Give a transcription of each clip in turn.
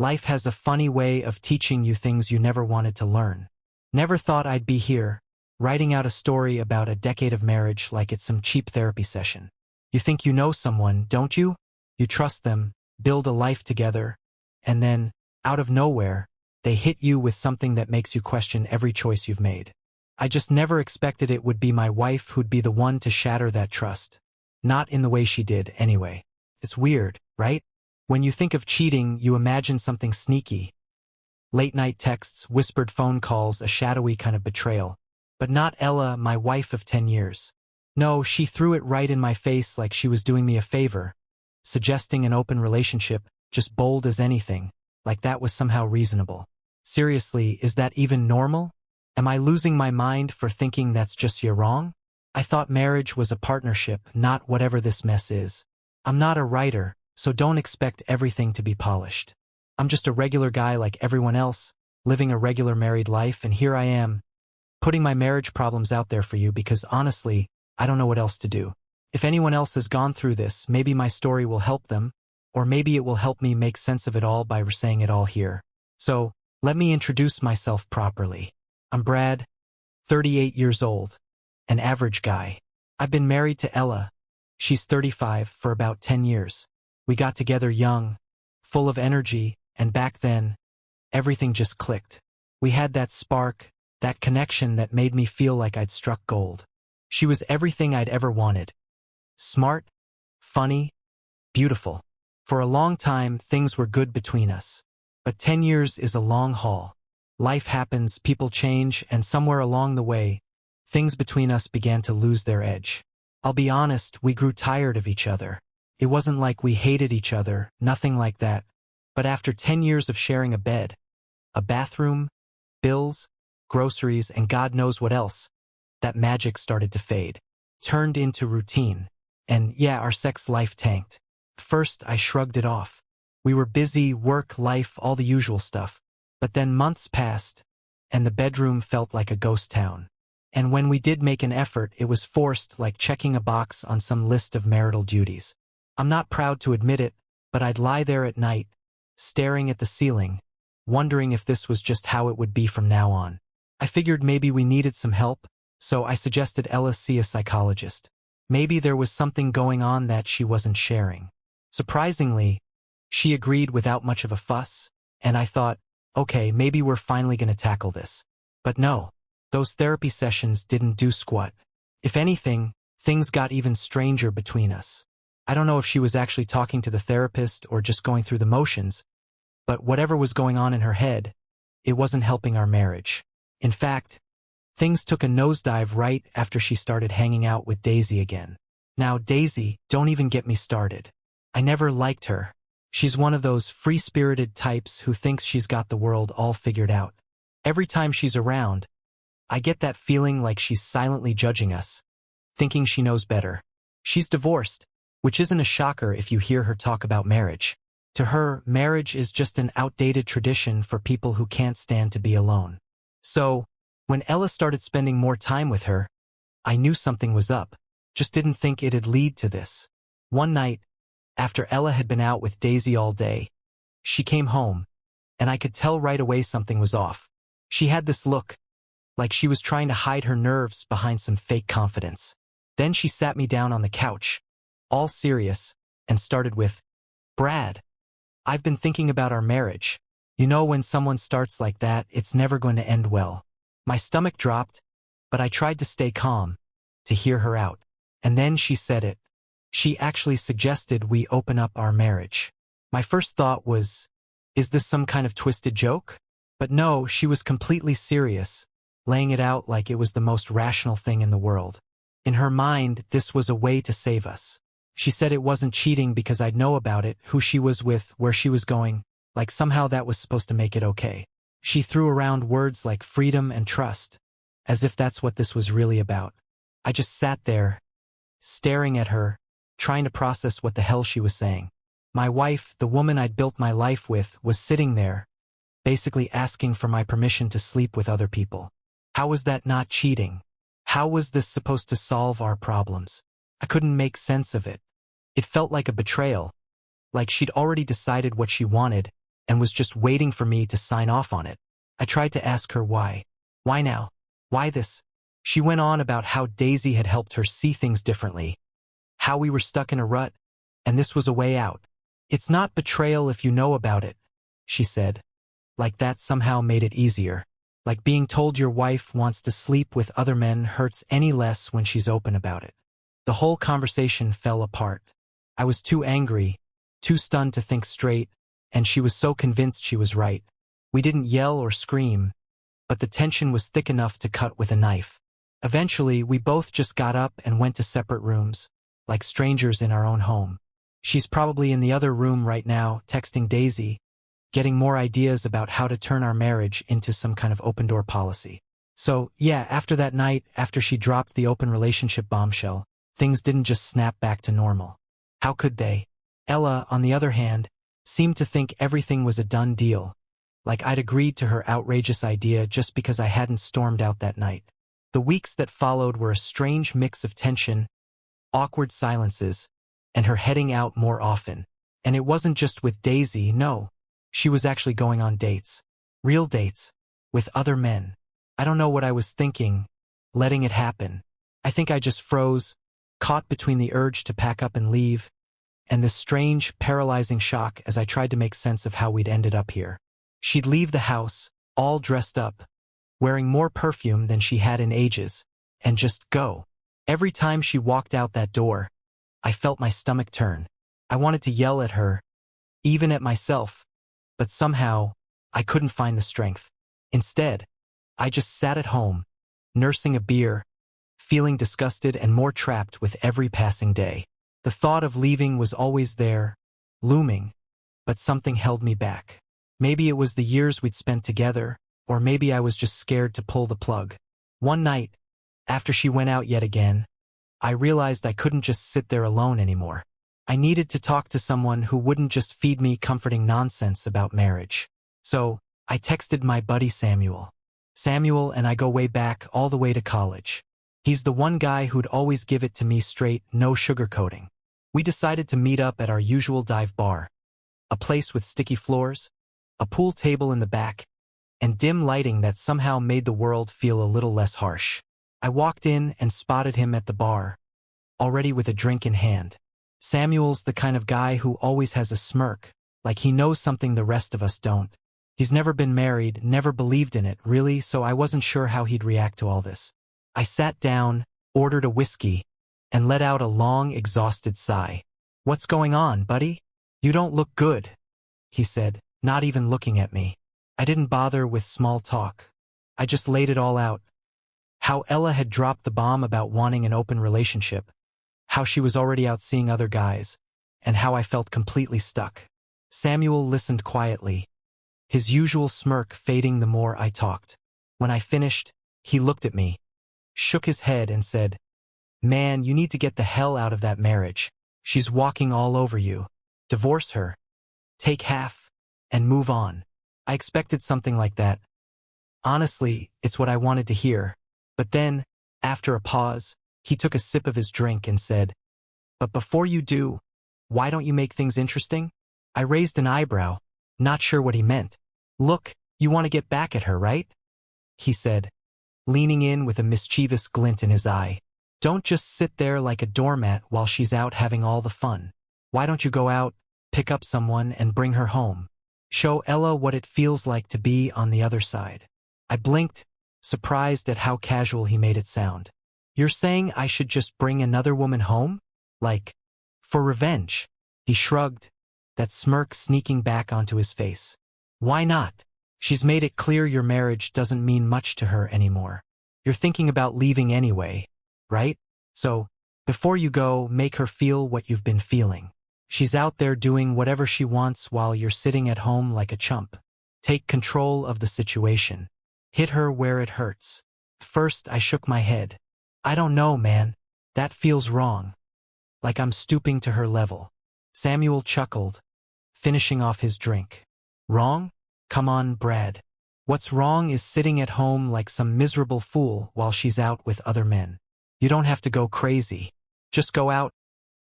Life has a funny way of teaching you things you never wanted to learn. Never thought I'd be here, writing out a story about a decade of marriage like it's some cheap therapy session. You think you know someone, don't you? You trust them, build a life together, and then, out of nowhere, they hit you with something that makes you question every choice you've made. I just never expected it would be my wife who'd be the one to shatter that trust. Not in the way she did, anyway. It's weird, right? When you think of cheating, you imagine something sneaky. Late-night texts, whispered phone calls, a shadowy kind of betrayal. But not Ella, my wife of 10 years. No, she threw it right in my face like she was doing me a favor, suggesting an open relationship, just bold as anything, like that was somehow reasonable. Seriously, is that even normal? Am I losing my mind for thinking that's just you're wrong? I thought marriage was a partnership, not whatever this mess is. I'm not a writer, so don't expect everything to be polished. I'm just a regular guy like everyone else, living a regular married life, and here I am, putting my marriage problems out there for you because honestly, I don't know what else to do. If anyone else has gone through this, maybe my story will help them, or maybe it will help me make sense of it all by saying it all here. So, let me introduce myself properly. I'm Brad, 38 years old, an average guy. I've been married to Ella. She's 35 for about 10 years. We got together young, full of energy, and back then, everything just clicked. We had that spark, that connection that made me feel like I'd struck gold. She was everything I'd ever wanted. Smart, funny, beautiful. For a long time, things were good between us. But 10 years is a long haul. Life happens, people change, and somewhere along the way, things between us began to lose their edge. I'll be honest, we grew tired of each other. It wasn't like we hated each other, nothing like that. But after 10 years of sharing a bed, a bathroom, bills, groceries, and God knows what else, that magic started to fade. Turned into routine. And yeah, our sex life tanked. First, I shrugged it off. We were busy, work, life, all the usual stuff. But then months passed, and the bedroom felt like a ghost town. And when we did make an effort, it was forced, like checking a box on some list of marital duties. I'm not proud to admit it, but I'd lie there at night, staring at the ceiling, wondering if this was just how it would be from now on. I figured maybe we needed some help, so I suggested Ella see a psychologist. Maybe there was something going on that she wasn't sharing. Surprisingly, she agreed without much of a fuss, and I thought, okay, maybe we're finally going to tackle this. But no, those therapy sessions didn't do squat. If anything, things got even stranger between us. I don't know if she was actually talking to the therapist or just going through the motions, but whatever was going on in her head, it wasn't helping our marriage. In fact, things took a nosedive right after she started hanging out with Daisy again. Now, Daisy, don't even get me started. I never liked her. She's one of those free-spirited types who thinks she's got the world all figured out. Every time she's around, I get that feeling like she's silently judging us, thinking she knows better. She's divorced, which isn't a shocker if you hear her talk about marriage. To her, marriage is just an outdated tradition for people who can't stand to be alone. So, when Ella started spending more time with her, I knew something was up, just didn't think it'd lead to this. One night, after Ella had been out with Daisy all day, she came home, and I could tell right away something was off. She had this look, like she was trying to hide her nerves behind some fake confidence. Then she sat me down on the couch, all serious, and started with, "Brad, I've been thinking about our marriage. You know, when someone starts like that, it's never going to end well." My stomach dropped, but I tried to stay calm, to hear her out. And then she said it. She actually suggested we open up our marriage. My first thought was, is this some kind of twisted joke? But no, she was completely serious, laying it out like it was the most rational thing in the world. In her mind, this was a way to save us. She said it wasn't cheating because I'd know about it, who she was with, where she was going, like somehow that was supposed to make it okay. She threw around words like freedom and trust, as if that's what this was really about. I just sat there, staring at her, trying to process what the hell she was saying. My wife, the woman I'd built my life with, was sitting there, basically asking for my permission to sleep with other people. How was that not cheating? How was this supposed to solve our problems? I couldn't make sense of it. It felt like a betrayal, like she'd already decided what she wanted, and was just waiting for me to sign off on it. I tried to ask her why. Why now? Why this? She went on about how Daisy had helped her see things differently, how we were stuck in a rut, and this was a way out. It's not betrayal if you know about it, she said. Like that somehow made it easier. Like being told your wife wants to sleep with other men hurts any less when she's open about it. The whole conversation fell apart. I was too angry, too stunned to think straight, and she was so convinced she was right. We didn't yell or scream, but the tension was thick enough to cut with a knife. Eventually, we both just got up and went to separate rooms, like strangers in our own home. She's probably in the other room right now, texting Daisy, getting more ideas about how to turn our marriage into some kind of open-door policy. So, yeah, after that night, after she dropped the open relationship bombshell, things didn't just snap back to normal. How could they? Ella, on the other hand, seemed to think everything was a done deal, like I'd agreed to her outrageous idea just because I hadn't stormed out that night. The weeks that followed were a strange mix of tension, awkward silences, and her heading out more often. And it wasn't just with Daisy, no. She was actually going on dates. Real dates. With other men. I don't know what I was thinking, letting it happen. I think I just froze, caught between the urge to pack up and leave, and this strange, paralyzing shock as I tried to make sense of how we'd ended up here. She'd leave the house, all dressed up, wearing more perfume than she had in ages, and just go. Every time she walked out that door, I felt my stomach turn. I wanted to yell at her, even at myself, but somehow, I couldn't find the strength. Instead, I just sat at home, nursing a beer, feeling disgusted and more trapped with every passing day. The thought of leaving was always there, looming, but something held me back. Maybe it was the years we'd spent together, or maybe I was just scared to pull the plug. One night, after she went out yet again, I realized I couldn't just sit there alone anymore. I needed to talk to someone who wouldn't just feed me comforting nonsense about marriage. So, I texted my buddy Samuel. Samuel and I go way back, all the way to college. He's the one guy who'd always give it to me straight, no sugarcoating. We decided to meet up at our usual dive bar, a place with sticky floors, a pool table in the back, and dim lighting that somehow made the world feel a little less harsh. I walked in and spotted him at the bar, already with a drink in hand. Samuel's the kind of guy who always has a smirk, like he knows something the rest of us don't. He's never been married, never believed in it, really, so I wasn't sure how he'd react to all this. I sat down, ordered a whiskey, and let out a long, exhausted sigh. "What's going on, buddy? You don't look good," he said, not even looking at me. I didn't bother with small talk. I just laid it all out. How Ella had dropped the bomb about wanting an open relationship, how she was already out seeing other guys, and how I felt completely stuck. Samuel listened quietly, his usual smirk fading the more I talked. When I finished, he looked at me, shook his head and said, "Man, you need to get the hell out of that marriage. She's walking all over you. Divorce her. Take half, and move on." I expected something like that. Honestly, it's what I wanted to hear. But then, after a pause, he took a sip of his drink and said, "But before you do, why don't you make things interesting?" I raised an eyebrow, not sure what he meant. "Look, you want to get back at her, right?" he said, leaning in with a mischievous glint in his eye. "Don't just sit there like a doormat while she's out having all the fun. Why don't you go out, pick up someone, and bring her home? Show Ella what it feels like to be on the other side." I blinked, surprised at how casual he made it sound. "You're saying I should just bring another woman home? Like, for revenge?" He shrugged, that smirk sneaking back onto his face. "Why not? She's made it clear your marriage doesn't mean much to her anymore. You're thinking about leaving anyway, right? So, before you go, make her feel what you've been feeling. She's out there doing whatever she wants while you're sitting at home like a chump. Take control of the situation. Hit her where it hurts." First, I shook my head. "I don't know, man. That feels wrong. Like I'm stooping to her level." Samuel chuckled, finishing off his drink. "Wrong? Come on, Brad. What's wrong is sitting at home like some miserable fool while she's out with other men. You don't have to go crazy. Just go out,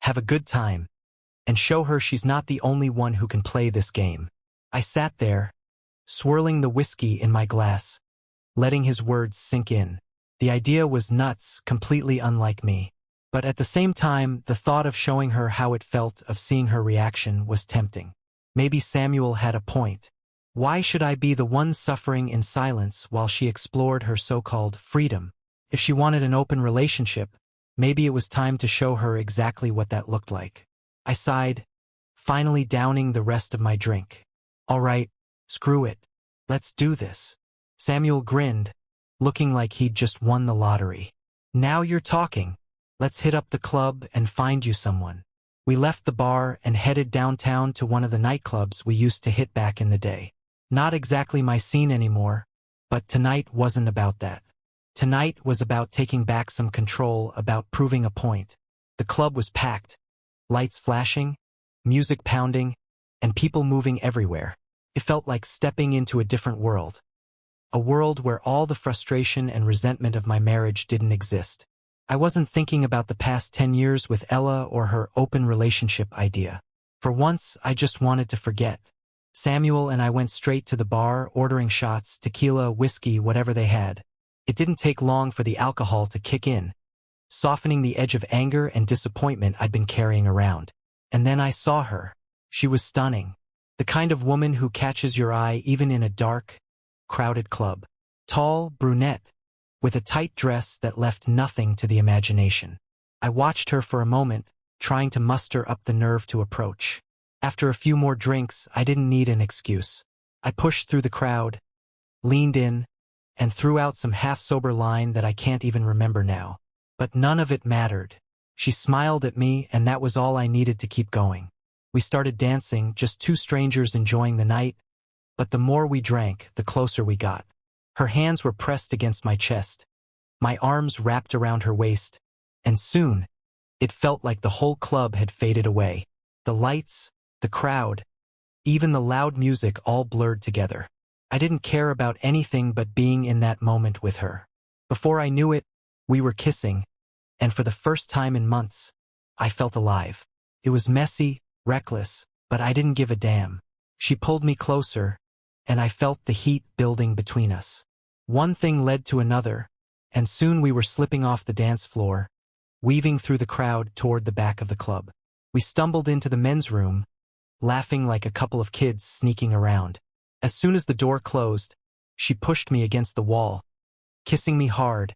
have a good time, and show her she's not the only one who can play this game." I sat there, swirling the whiskey in my glass, letting his words sink in. The idea was nuts, completely unlike me. But at the same time, the thought of showing her how it felt, of seeing her reaction, was tempting. Maybe Samuel had a point. Why should I be the one suffering in silence while she explored her so-called freedom? If she wanted an open relationship, maybe it was time to show her exactly what that looked like. I sighed, finally downing the rest of my drink. All right, screw it. Let's do this. Samuel grinned, looking like he'd just won the lottery. Now you're talking. Let's hit up the club and find you someone. We left the bar and headed downtown to one of the nightclubs we used to hit back in the day. Not exactly my scene anymore, but tonight wasn't about that. Tonight was about taking back some control, about proving a point. The club was packed, lights flashing, music pounding, and people moving everywhere. It felt like stepping into a different world. A world where all the frustration and resentment of my marriage didn't exist. I wasn't thinking about the past 10 years with Ella or her open relationship idea. For once, I just wanted to forget. Samuel and I went straight to the bar, ordering shots, tequila, whiskey, whatever they had. It didn't take long for the alcohol to kick in, softening the edge of anger and disappointment I'd been carrying around. And then I saw her. She was stunning. The kind of woman who catches your eye even in a dark, crowded club. Tall, brunette, with a tight dress that left nothing to the imagination. I watched her for a moment, trying to muster up the nerve to approach. After a few more drinks, I didn't need an excuse. I pushed through the crowd, leaned in, and threw out some half-sober line that I can't even remember now. But none of it mattered. She smiled at me, and that was all I needed to keep going. We started dancing, just two strangers enjoying the night, but the more we drank, the closer we got. Her hands were pressed against my chest, my arms wrapped around her waist, and soon, it felt like the whole club had faded away. The lights, the crowd, even the loud music all blurred together. I didn't care about anything but being in that moment with her. Before I knew it, we were kissing, and for the first time in months, I felt alive. It was messy, reckless, but I didn't give a damn. She pulled me closer, and I felt the heat building between us. One thing led to another, and soon we were slipping off the dance floor, weaving through the crowd toward the back of the club. We stumbled into the men's room, laughing like a couple of kids sneaking around. As soon as the door closed, she pushed me against the wall, kissing me hard,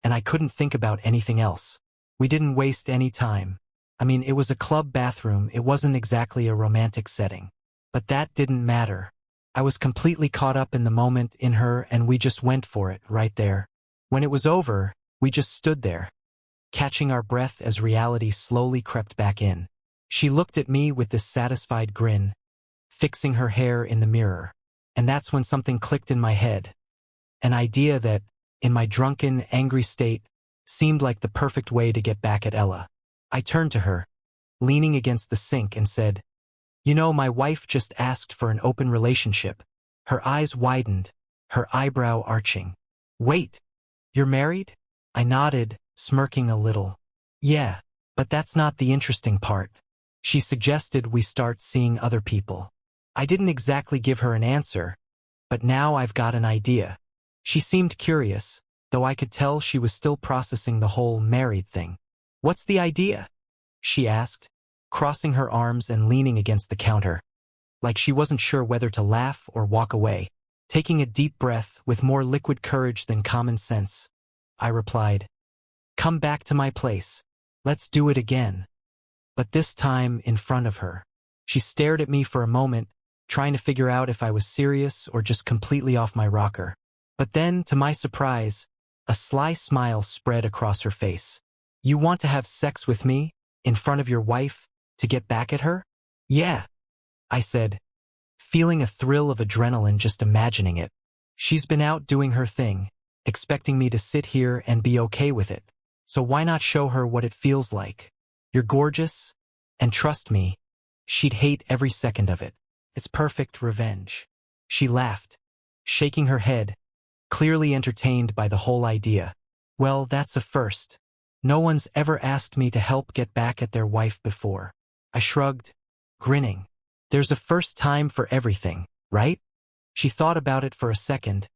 and I couldn't think about anything else. We didn't waste any time. I mean, it was a club bathroom, it wasn't exactly a romantic setting. But that didn't matter. I was completely caught up in the moment, in her, and we just went for it, right there. When it was over, we just stood there, catching our breath as reality slowly crept back in. She looked at me with this satisfied grin, fixing her hair in the mirror. And that's when something clicked in my head. An idea that, in my drunken, angry state, seemed like the perfect way to get back at Ella. I turned to her, leaning against the sink, and said, "You know, my wife just asked for an open relationship." Her eyes widened, her eyebrow arching. "Wait, you're married?" I nodded, smirking a little. "Yeah, but that's not the interesting part. She suggested we start seeing other people." I didn't exactly give her an answer, but now I've got an idea. She seemed curious, though I could tell she was still processing the whole married thing. "What's the idea?" she asked, crossing her arms and leaning against the counter, like she wasn't sure whether to laugh or walk away. Taking a deep breath with more liquid courage than common sense, I replied, "Come back to my place. Let's do it again." But this time in front of her. She stared at me for a moment, trying to figure out if I was serious or just completely off my rocker. But then, to my surprise, a sly smile spread across her face. "You want to have sex with me, in front of your wife, to get back at her?" "Yeah," I said, feeling a thrill of adrenaline just imagining it. She's been out doing her thing, expecting me to sit here and be okay with it. So why not show her what it feels like? You're gorgeous, and trust me, she'd hate every second of it. It's perfect revenge. She laughed, shaking her head, clearly entertained by the whole idea. "Well, that's a first. No one's ever asked me to help get back at their wife before." I shrugged, grinning. "There's a first time for everything." right? She thought about it for a second,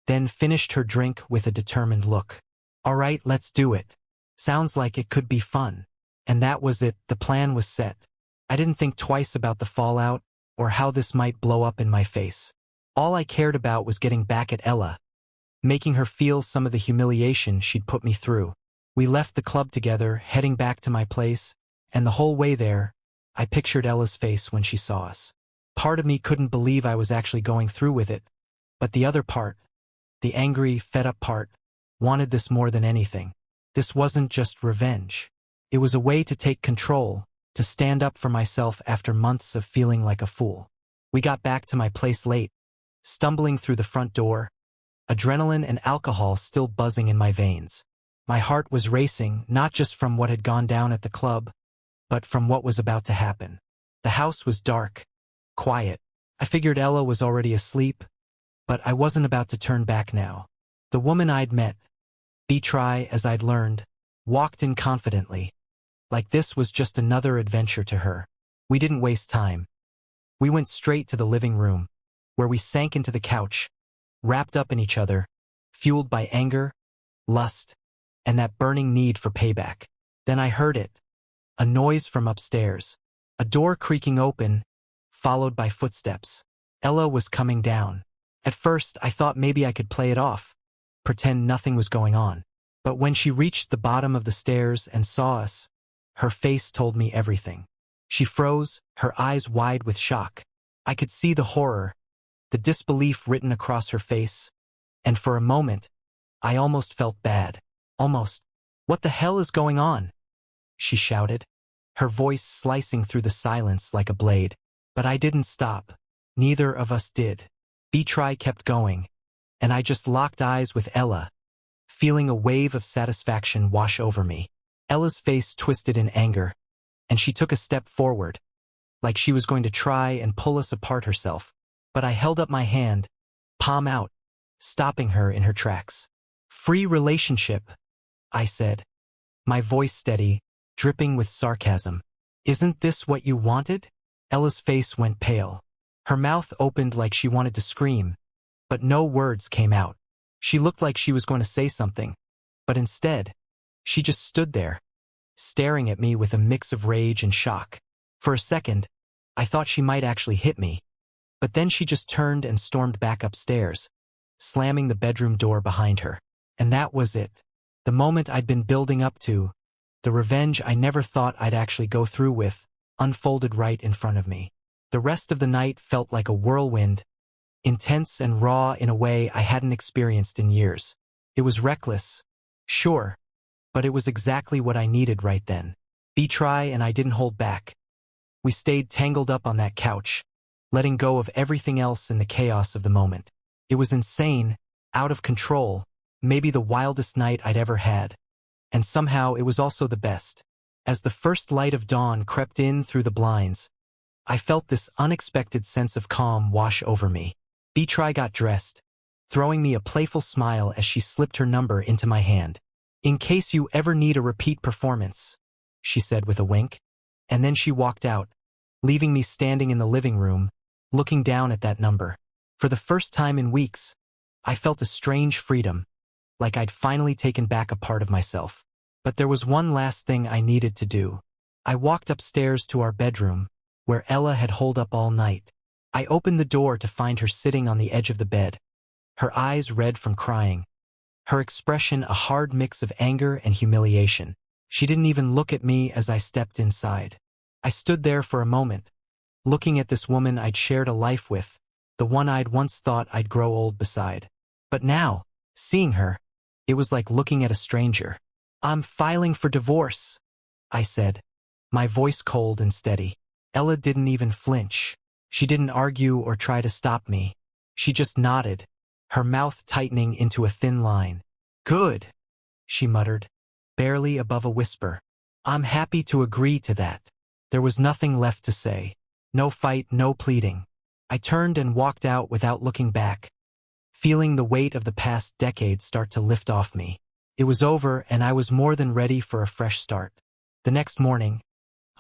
then finished her drink with a determined look. All right, let's do it. Sounds like it could be fun. And that was it, the plan was set. I didn't think twice about the fallout or how this might blow up in my face. All I cared about was getting back at Ella, making her feel some of the humiliation she'd put me through. We left the club together, heading back to my place, and the whole way there, I pictured Ella's face when she saw us. Part of me couldn't believe I was actually going through with it, but the other part, the angry, fed-up part, wanted this more than anything. This wasn't just revenge. It was a way to take control, to stand up for myself after months of feeling like a fool. We got back to my place late, stumbling through the front door, adrenaline and alcohol still buzzing in my veins. My heart was racing, not just from what had gone down at the club, but from what was about to happen. The house was dark, quiet. I figured Ella was already asleep, but I wasn't about to turn back now. The woman I'd met, Betray as I'd learned, walked in confidently, like this was just another adventure to her. We didn't waste time. We went straight to the living room, where we sank into the couch, wrapped up in each other, fueled by anger, lust, and that burning need for payback. Then I heard it, a noise from upstairs, a door creaking open, followed by footsteps. Ella was coming down. At first, I thought maybe I could play it off, pretend nothing was going on. But when she reached the bottom of the stairs and saw us, her face told me everything. She froze, her eyes wide with shock. I could see the horror, the disbelief written across her face, and for a moment, I almost felt bad. Almost. "What the hell is going on?" she shouted, her voice slicing through the silence like a blade. But I didn't stop. Neither of us did. Betray kept going, and I just locked eyes with Ella, feeling a wave of satisfaction wash over me. Ella's face twisted in anger, and she took a step forward, like she was going to try and pull us apart herself. But I held up my hand, palm out, stopping her in her tracks. "Free relationship," I said, my voice steady, dripping with sarcasm. "Isn't this what you wanted?" Ella's face went pale. Her mouth opened like she wanted to scream, but no words came out. She looked like she was going to say something, but instead, she just stood there, staring at me with a mix of rage and shock. For a second, I thought she might actually hit me, but then she just turned and stormed back upstairs, slamming the bedroom door behind her. And that was it. The moment I'd been building up to, the revenge I never thought I'd actually go through with, unfolded right in front of me. The rest of the night felt like a whirlwind, intense and raw in a way I hadn't experienced in years. It was reckless, sure, but it was exactly what I needed right then. Betray and I didn't hold back. We stayed tangled up on that couch, letting go of everything else in the chaos of the moment. It was insane, out of control, maybe the wildest night I'd ever had. And somehow it was also the best. As the first light of dawn crept in through the blinds, I felt this unexpected sense of calm wash over me. Betray got dressed, throwing me a playful smile as she slipped her number into my hand. "In case you ever need a repeat performance," she said with a wink. And then she walked out, leaving me standing in the living room, looking down at that number. For the first time in weeks, I felt a strange freedom, like I'd finally taken back a part of myself. But there was one last thing I needed to do. I walked upstairs to our bedroom, where Ella had holed up all night. I opened the door to find her sitting on the edge of the bed, her eyes red from crying, her expression a hard mix of anger and humiliation. She didn't even look at me as I stepped inside. I stood there for a moment, looking at this woman I'd shared a life with, the one I'd once thought I'd grow old beside. But now, seeing her, it was like looking at a stranger. "I'm filing for divorce," I said, my voice cold and steady. Ella didn't even flinch. She didn't argue or try to stop me. She just nodded, her mouth tightening into a thin line. "Good," she muttered, barely above a whisper. "I'm happy to agree to that." There was nothing left to say. No fight, no pleading. I turned and walked out without looking back, feeling the weight of the past decade start to lift off me. It was over, and I was more than ready for a fresh start. The next morning,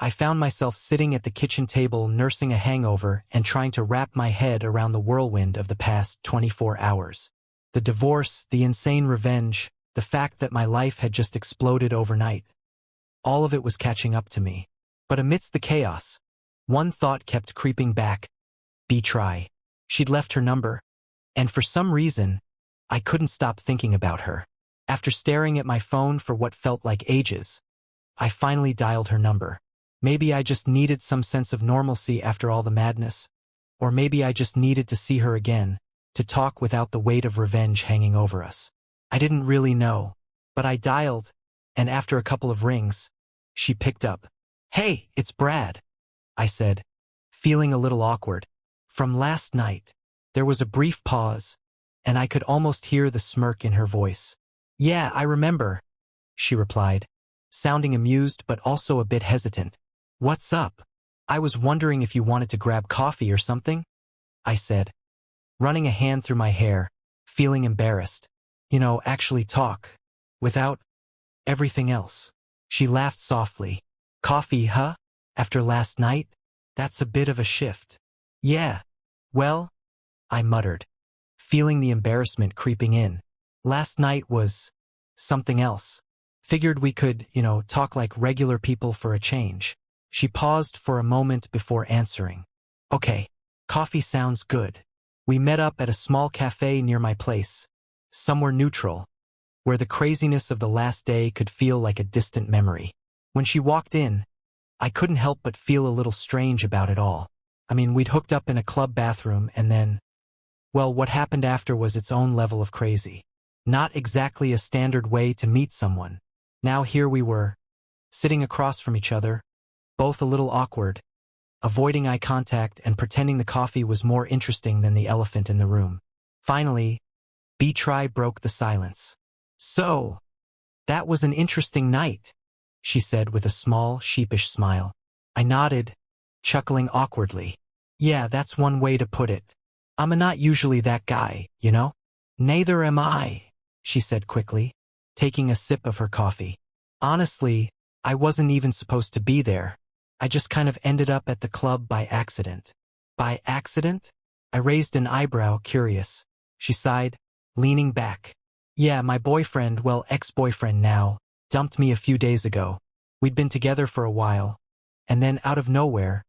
I found myself sitting at the kitchen table nursing a hangover and trying to wrap my head around the whirlwind of the past 24 hours. The divorce, the insane revenge, the fact that my life had just exploded overnight. All of it was catching up to me. But amidst the chaos, one thought kept creeping back. Betray. She'd left her number, and for some reason, I couldn't stop thinking about her. After staring at my phone for what felt like ages, I finally dialed her number. Maybe I just needed some sense of normalcy after all the madness, or maybe I just needed to see her again, to talk without the weight of revenge hanging over us. I didn't really know, but I dialed, and after a couple of rings, she picked up. "Hey, it's Brad," I said, feeling a little awkward. From last night. There was a brief pause, and I could almost hear the smirk in her voice. "Yeah, I remember," she replied, sounding amused but also a bit hesitant. "What's up? I was wondering if you wanted to grab coffee or something," I said, running a hand through my hair, feeling embarrassed. Actually talk, without everything else. She laughed softly. "Coffee, huh? After last night? That's a bit of a shift." "Yeah. Well," I muttered, feeling the embarrassment creeping in. "Last night was something else. Figured we could, talk like regular people for a change." She paused for a moment before answering. "Okay, coffee sounds good." We met up at a small cafe near my place, somewhere neutral, where the craziness of the last day could feel like a distant memory. When she walked in, I couldn't help but feel a little strange about it all. We'd hooked up in a club bathroom and then, well, what happened after was its own level of crazy. Not exactly a standard way to meet someone. Now here we were, sitting across from each other, both a little awkward, avoiding eye contact and pretending the coffee was more interesting than the elephant in the room. Finally, Betray broke the silence. "So, that was an interesting night," she said with a small, sheepish smile. I nodded, chuckling awkwardly. "Yeah, that's one way to put it. I'm not usually that guy, "Neither am I," she said quickly, taking a sip of her coffee. "Honestly, I wasn't even supposed to be there. I just kind of ended up at the club by accident." "By accident?" I raised an eyebrow, curious. She sighed, leaning back. "Yeah, my boyfriend, well, ex-boyfriend now, dumped me a few days ago. We'd been together for a while, and then out of nowhere,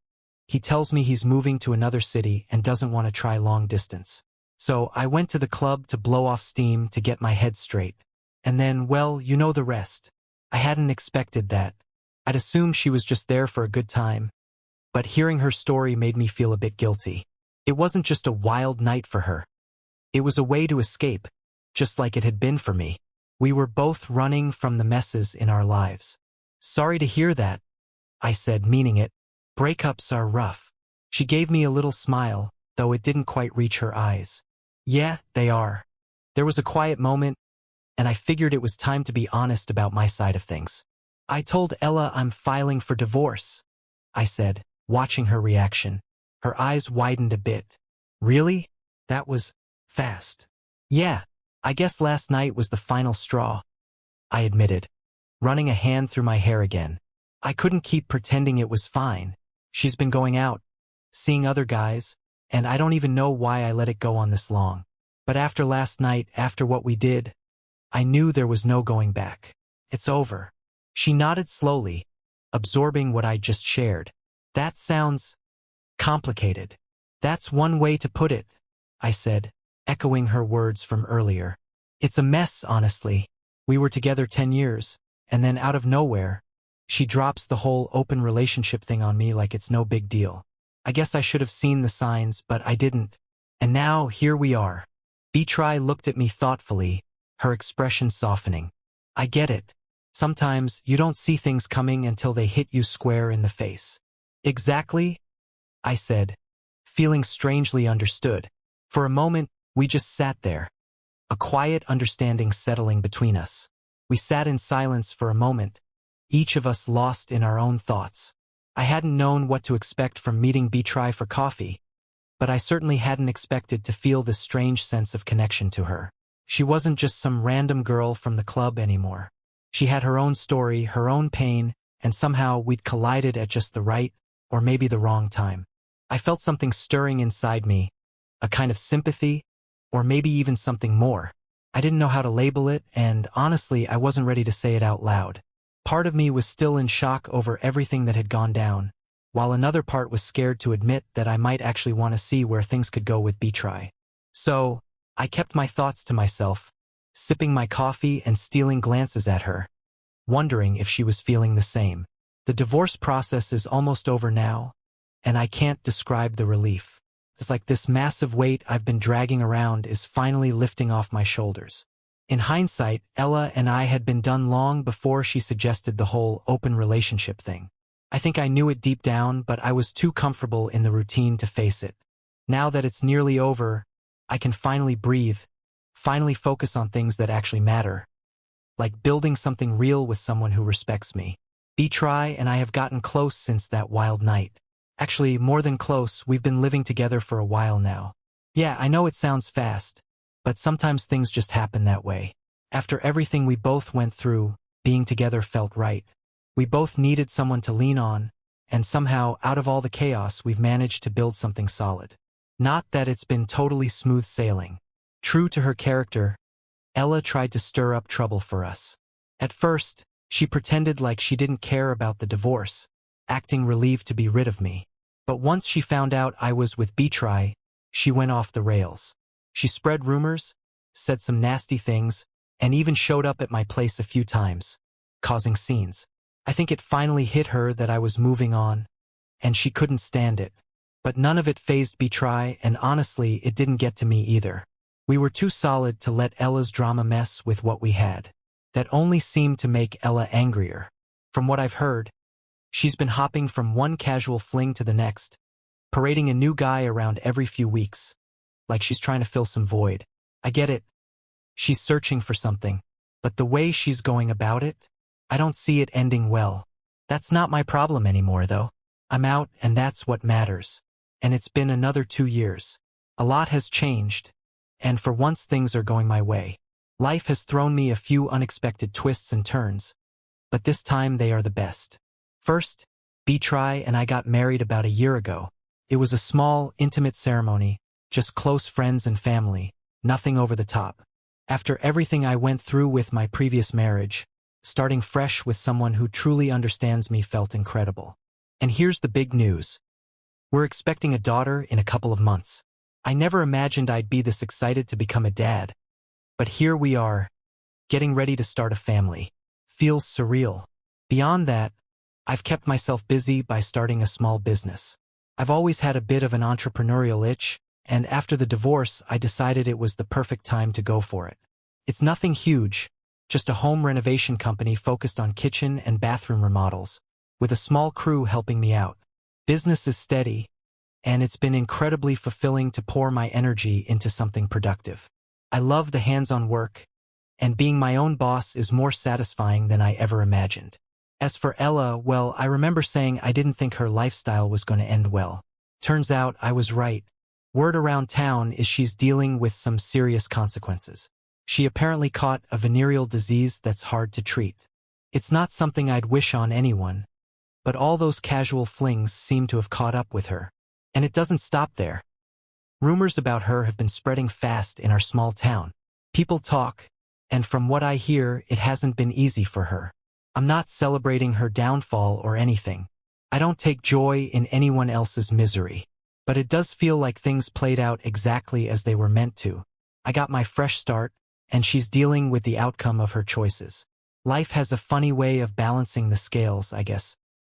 he tells me he's moving to another city and doesn't want to try long distance. So I went to the club to blow off steam to get my head straight. And then, well, you know the rest. I hadn't expected that. I'd assumed she was just there for a good time. But hearing her story made me feel a bit guilty. It wasn't just a wild night for her. It was a way to escape, just like it had been for me. We were both running from the messes in our lives. "Sorry to hear that," I said, meaning it. "Breakups are rough." She gave me a little smile, though it didn't quite reach her eyes. "Yeah, they are." There was a quiet moment, and I figured it was time to be honest about my side of things. "I told Ella I'm filing for divorce," I said, watching her reaction. Her eyes widened a bit. "Really? That was fast." "Yeah, I guess last night was the final straw," I admitted, running a hand through my hair again. I couldn't keep pretending it was fine. She's been going out, seeing other guys, and I don't even know why I let it go on this long. But after last night, after what we did, I knew there was no going back. "It's over." She nodded slowly, absorbing what I just shared. "That sounds complicated." "That's one way to put it," I said, echoing her words from earlier. "It's a mess, honestly. We were together 10 years, and then out of nowhere, she drops the whole open relationship thing on me like it's no big deal. I guess I should have seen the signs, but I didn't. And now, here we are." Betray looked at me thoughtfully, her expression softening. "I get it. Sometimes you don't see things coming until they hit you square in the face." "Exactly," I said, feeling strangely understood. For a moment, we just sat there, a quiet understanding settling between us. We sat in silence for a moment, each of us lost in our own thoughts. I hadn't known what to expect from meeting Betray for coffee, but I certainly hadn't expected to feel this strange sense of connection to her. She wasn't just some random girl from the club anymore. She had her own story, her own pain, and somehow we'd collided at just the right, or maybe the wrong time. I felt something stirring inside me, a kind of sympathy, or maybe even something more. I didn't know how to label it, and honestly, I wasn't ready to say it out loud. Part of me was still in shock over everything that had gone down, while another part was scared to admit that I might actually want to see where things could go with betrayal. So, I kept my thoughts to myself, sipping my coffee and stealing glances at her, wondering if she was feeling the same. The divorce process is almost over now, and I can't describe the relief. It's like this massive weight I've been dragging around is finally lifting off my shoulders. In hindsight, Ella and I had been done long before she suggested the whole open relationship thing. I think I knew it deep down, but I was too comfortable in the routine to face it. Now that it's nearly over, I can finally breathe, finally focus on things that actually matter, like building something real with someone who respects me. Betrayal and I have gotten close since that wild night. Actually, more than close, we've been living together for a while now. Yeah, I know it sounds fast, but sometimes things just happen that way. After everything we both went through, being together felt right. We both needed someone to lean on, and somehow, out of all the chaos, we've managed to build something solid. Not that it's been totally smooth sailing. True to her character, Ella tried to stir up trouble for us. At first, she pretended like she didn't care about the divorce, acting relieved to be rid of me. But once she found out I was with betrayal, she went off the rails. She spread rumors, said some nasty things, and even showed up at my place a few times, causing scenes. I think it finally hit her that I was moving on, and she couldn't stand it. But none of it fazed betrayal, and honestly, it didn't get to me either. We were too solid to let Ella's drama mess with what we had. That only seemed to make Ella angrier. From what I've heard, she's been hopping from one casual fling to the next, parading a new guy around every few weeks, like she's trying to fill some void. I get it. She's searching for something, but the way she's going about it, I don't see it ending well. That's not my problem anymore, though. I'm out, and that's what matters. And it's been another 2 years. A lot has changed, and for once things are going my way. Life has thrown me a few unexpected twists and turns, but this time they are the best. First, betrayal and I got married about a year ago. It was a small, intimate ceremony, just close friends and family, nothing over the top. After everything I went through with my previous marriage, starting fresh with someone who truly understands me felt incredible. And here's the big news. We're expecting a daughter in a couple of months. I never imagined I'd be this excited to become a dad. But here we are, getting ready to start a family. Feels surreal. Beyond that, I've kept myself busy by starting a small business. I've always had a bit of an entrepreneurial itch, and after the divorce, I decided it was the perfect time to go for it. It's nothing huge, just a home renovation company focused on kitchen and bathroom remodels, with a small crew helping me out. Business is steady, and it's been incredibly fulfilling to pour my energy into something productive. I love the hands-on work, and being my own boss is more satisfying than I ever imagined. As for Ella, well, I remember saying I didn't think her lifestyle was going to end well. Turns out I was right. Word around town is she's dealing with some serious consequences. She apparently caught a venereal disease that's hard to treat. It's not something I'd wish on anyone, but all those casual flings seem to have caught up with her. And it doesn't stop there. Rumors about her have been spreading fast in our small town. People talk, and from what I hear, it hasn't been easy for her. I'm not celebrating her downfall or anything. I don't take joy in anyone else's misery. But it does feel like things played out exactly as they were meant to. I got my fresh start, and she's dealing with the outcome of her choices. Life has a funny way of balancing the scales, I guess.